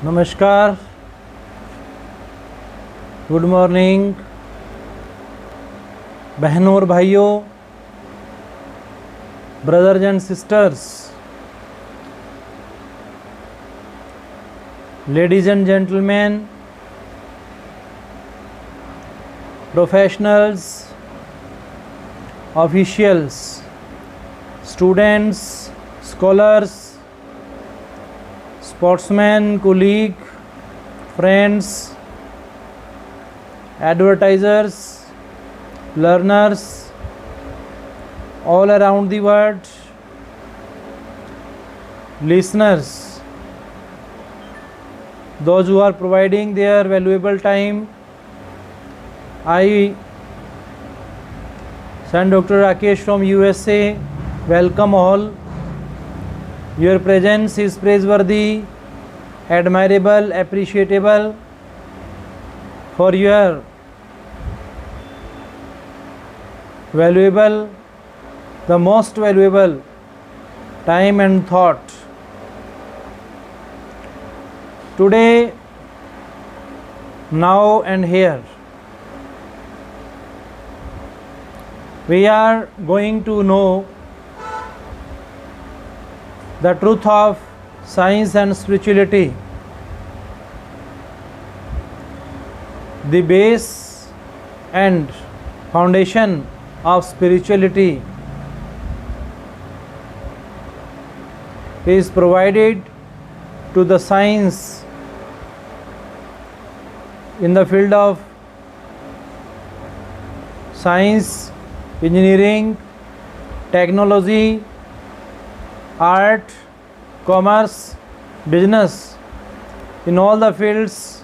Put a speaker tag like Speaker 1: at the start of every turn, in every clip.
Speaker 1: नमस्कार, good morning बहनों और भाइयों, brothers and sisters, ladies and gentleman, professionals, officials, students, scholars, sportsmen, colleague, friends, advertisers, learners all around the world, listeners, those who are providing their valuable time. I, son Dr. Rakesh from USA, welcome all. Your presence is praiseworthy, admirable, appreciable for your valuable, the most valuable time and thought. Today, now and here, we are going to know the truth of science and spirituality, the base and foundation of spirituality is provided to the science in the field of science, engineering, technology, art, commerce, business. In all the fields,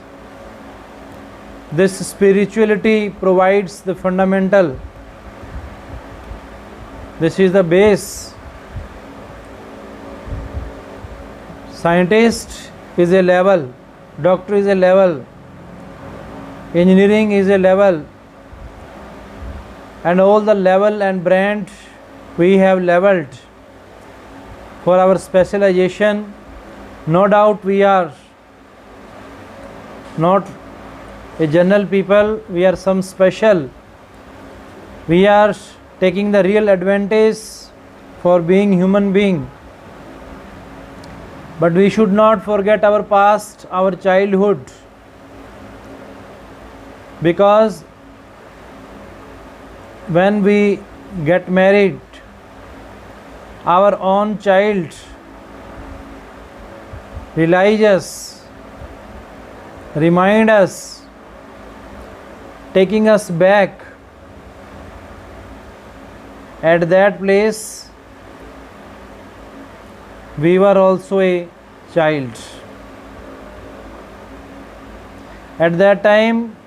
Speaker 1: this spirituality provides the fundamental. This is the base. Scientist is a level, doctor is a level, engineering is a level, and all the level and brand we have leveled for our specialization. No doubt we are not a general people, we are some special. We are taking the real advantage for being human being. But we should not forget our past, our childhood, because when we get married, our own child realizes, remind us, taking us back. At that place, we were also a child. At that time,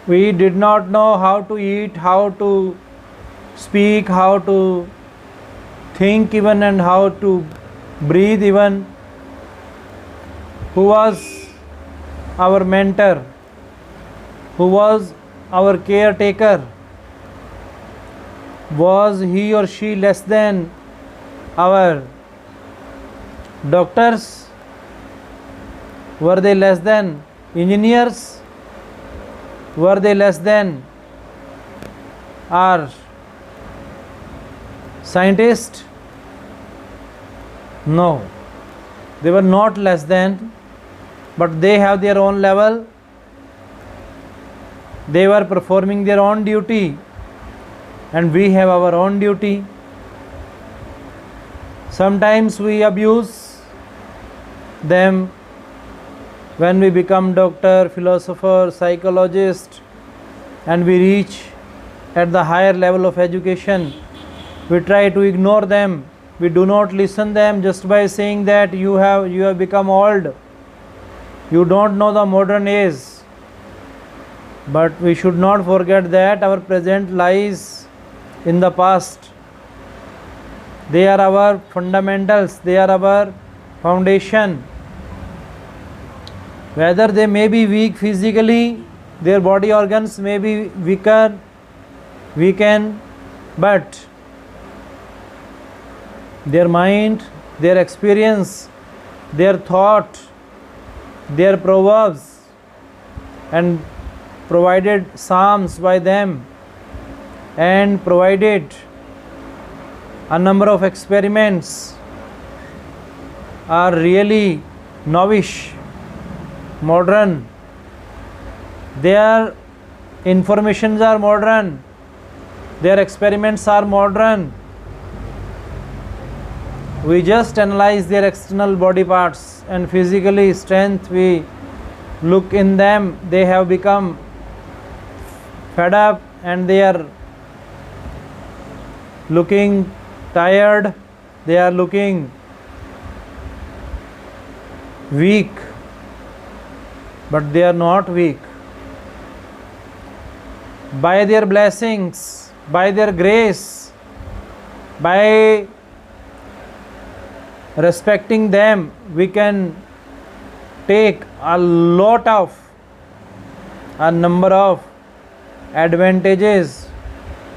Speaker 1: we did not know how to eat, how to speak, how to think even, and how to breathe even. Who was our mentor? Who was our caretaker? Was he or she less than our doctors? Were they less than engineers? Were they less than our scientists? No, they were not less than, but they have their own level. They were performing their own duty, and we have our own duty. Sometimes we abuse them when we become doctor, philosopher, psychologist, and we reach at the higher level of education. We try to ignore them. We do not listen them just by saying that you have become old. You don't know the modern age. But we should not forget that our present lies in the past. They are our fundamentals. They are our foundation. Whether they may be weak physically, their body organs may be weakened, but their mind, their experience, their thought, their proverbs, and provided psalms by them, and provided a number of experiments are really novice, modern. Their informations are modern, their experiments are modern. We just analyze their external body parts and physically strength, we look in them, they have become fed up and they are looking tired, they are looking weak, but they are not weak. By their blessings, by their grace, by respecting them, we can take a number of advantages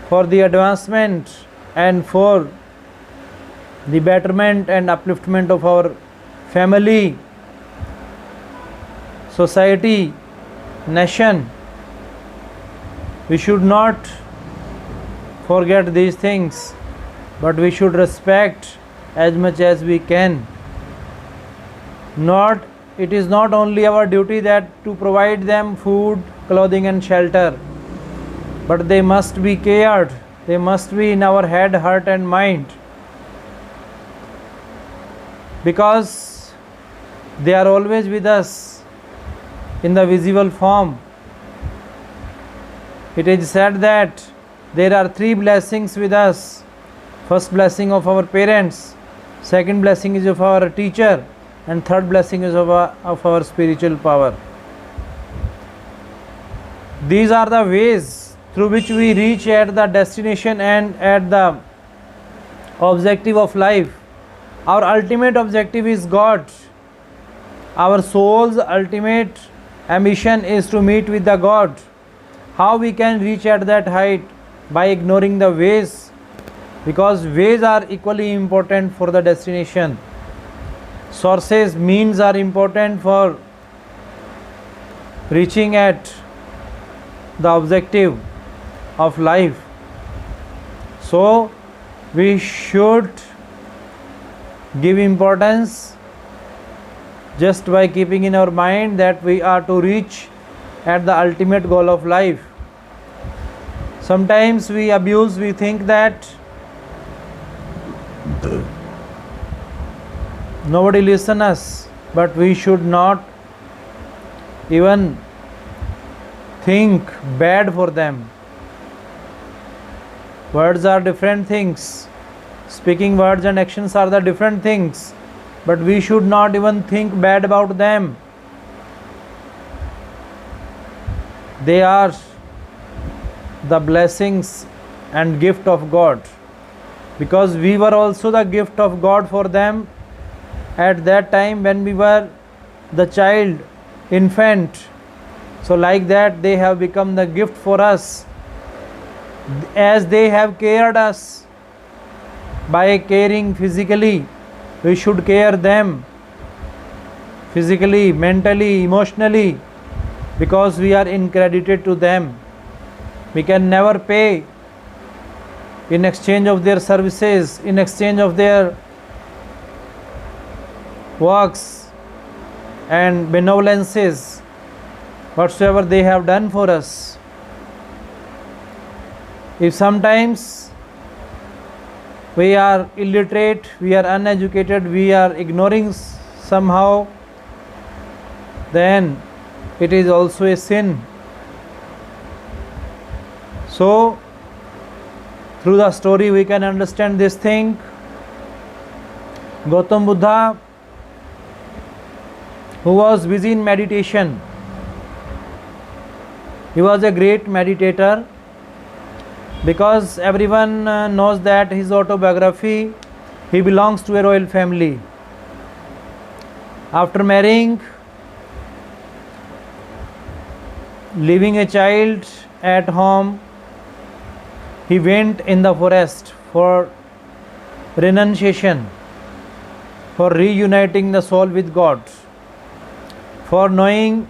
Speaker 1: for the advancement and for the betterment and upliftment of our family, society, nation. We should not forget these things, but we should respect as much as we can. It is not only our duty that to provide them food, clothing and shelter, but they must be cared. They must be in our head, heart and mind, because they are always with us in the visible form. It is said that there are 3 blessings with us. First blessing of our parents, second blessing is of our teacher, and third blessing is of our spiritual power. These are the ways through which we reach at the destination and at the objective of life. Our ultimate objective is God. Our soul's ultimate ambition is to meet with the God. How we can reach at that height? By ignoring the ways, because ways are equally important for the destination. Sources, means are important for reaching at the objective of life. So we should give importance just by keeping in our mind that we are to reach at the ultimate goal of life. Sometimes we think that nobody listens us, but we should not even think bad for them. Words are different things. Speaking words and actions are the different things, but we should not even think bad about them. They are the blessings and gift of God, because we were also the gift of God for them at that time when we were the child, infant. So like that they have become the gift for us, as they have cared us. By caring physically, we should care them physically, mentally, emotionally, because we are incredited to them. We can never pay in exchange of their services, in exchange of their works and benevolences, whatsoever they have done for us. If sometimes we are illiterate, we are uneducated, we are ignoring somehow, then it is also a sin. So through the story we can understand this thing. Gautam Buddha, who was busy in meditation, he was a great meditator, because everyone knows that his autobiography, he belongs to a royal family. After marrying, leaving a child at home, he went in the forest for renunciation. for reuniting the soul with God. For knowing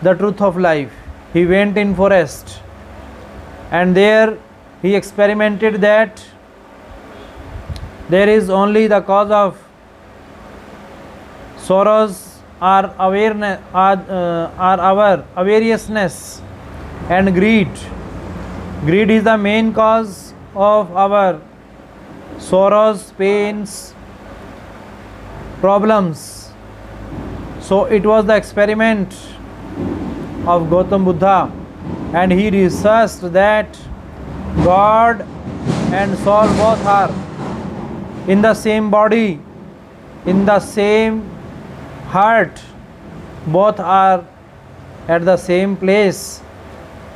Speaker 1: the truth of life, he went in forest, and there he experimented that there is only the cause of sorrows are awareness, are our avariousness and greed. Greed is the main cause of our sorrows, pains, problems. So it was the experiment of Gautam Buddha, and he researched that God and soul both are in the same body, in the same heart, both are at the same place,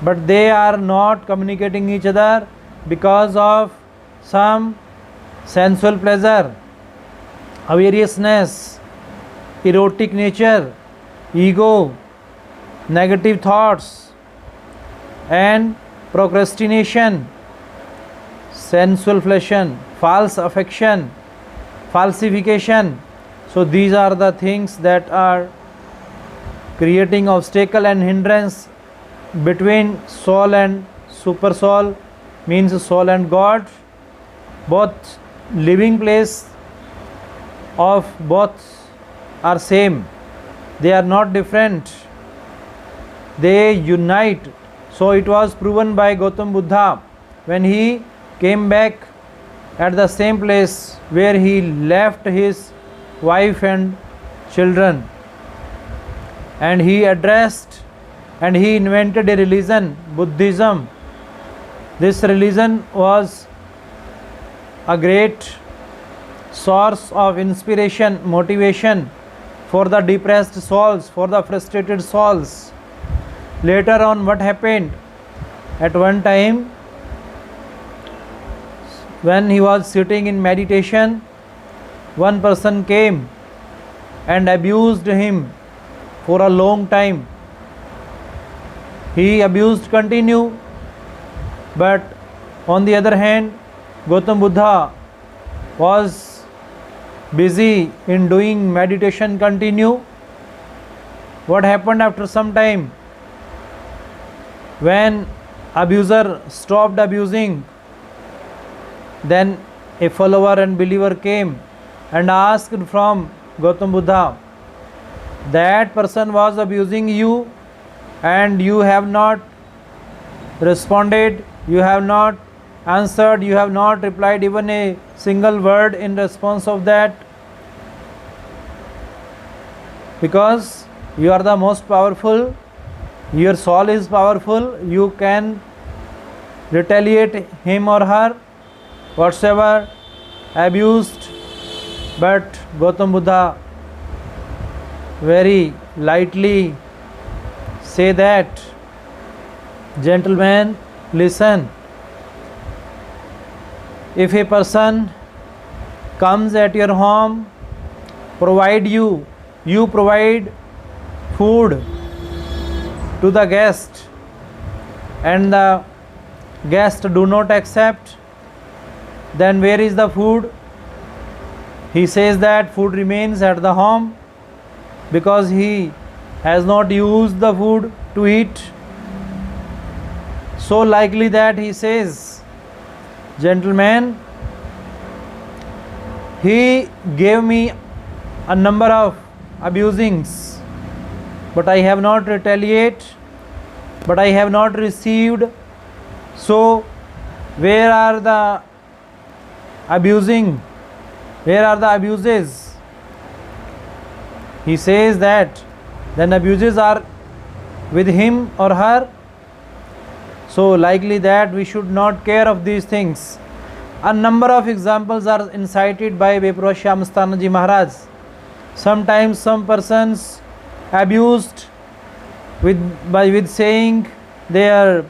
Speaker 1: but they are not communicating each other because of some sensual pleasure, avariousness, erotic nature, ego, negative thoughts, and procrastination, sensual passion, false affection, falsification. So these are the things that are creating obstacle and hindrance between soul and super soul, means soul and God. Both living place of both are same, they are not different, they unite. So it was proven by Gautam Buddha when he came back at the same place where he left his wife and children, and he addressed and he invented a religion, Buddhism. This religion was a great source of inspiration, motivation for the depressed souls, for the frustrated souls. Later on, what happened? At one time, when he was sitting in meditation, one person came and abused him for a long time. He abused continue, but on the other hand, Gautam Buddha was busy in doing meditation continue. What happened after some time? When abuser stopped abusing, then a follower and believer came and asked from Gautam Buddha, that person was abusing you and you have not responded, you have not answered, you have not replied even a single word in response of that, because you are the most powerful, your soul is powerful, you can retaliate him or her whatsoever abused. But Gautam Buddha very lightly say that, gentlemen, listen, if a person comes at your home, you provide food to the guest, and the guest do not accept, then where is the food? He says that food remains at the home because he has not used the food to eat. So likely that he says, gentlemen, he gave me a number of abusings, but I have not retaliated, but I have not received. So where are the abusing? Where are the abuses? He says that then abuses are with him or her. So likely that we should not care of these things. A number of examples are incited by Bepro Shyam Mastana Ji Maharaj. Sometimes some persons abused with saying they are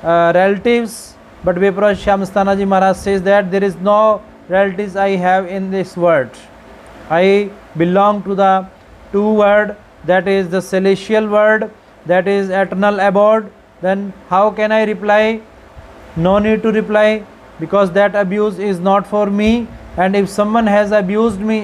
Speaker 1: relatives, but Bepro Shyam Mastana Ji Maharaj says that there is no relatives I have in this world. I belong to the two world, that is the celestial world, that is eternal abode. Then how can I reply? No need to reply, because that abuse is not for me, and if someone has abused me